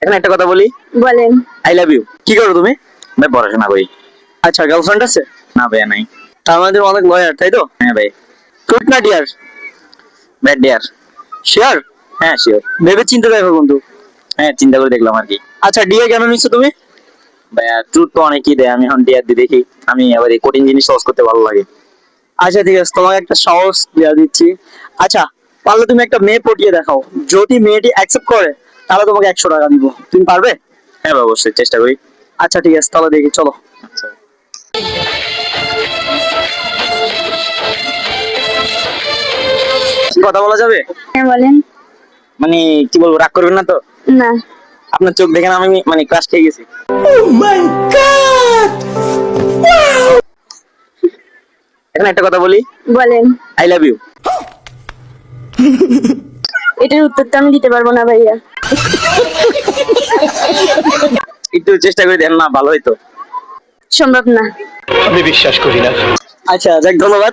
এখন একটা কথা বলি, বলেন। I love you. কি করো তুমি? ভাই পড়াশোনা করি। আচ্ছা, গার্লফ্রেন্ড আছে? না ভাইয়া নাই। তার মধ্যে অনেক লয়ার, তাই তো? হ্যাঁ ভাই। ট্রুথ না ডিয়ার? Bad dare. শিওর? হ্যাঁ শিওর। ভেবে চিন্তে দেখো বন্ধু। হ্যাঁ চিন্তা করে দেখলাম আর কি। আচ্ছা, ডিএ কেন নিচ্ছ তুমি? ভাইয়া ট্রুথ তো অনেকেই দেয়, আমি এখন ডিয়ার দিয়ে দেখি। আমি আবার এই কঠিন জিনিস সহজ করতে ভালো লাগে। আচ্ছা ঠিক আছে, তোমাকে একটা সহজ দেওয়া দিচ্ছি। আচ্ছা, পারলে তুমি একটা মেয়ে পটিয়ে দেখাও, যদি মেয়েটি অ্যাকসেপ্ট করে তাহলে তোমাকে 100 টাকা দিব। তুমি পারবে? হ্যাঁ ভাই, অবশ্যই চেষ্টা করি। আচ্ছা ঠিক আছে, তাহলে দেখি, চলো। আচ্ছা। কথা বলা যাবে? হ্যাঁ বলেন। মানে কি বলবো, রাগ করবেন না তো? না। আপনার চোখ দেখে না আমি মানে ক্রাশ খেয়ে গেছি। এখন একটা কথা বলি, বলেন। I love you. এটার উত্তর তো আমি দিতে পারবো না ভাইয়া। একটু চেষ্টা করে দেন না, ভালো হইতো। সম্ভব না। আচ্ছা যাক, ধন্যবাদ।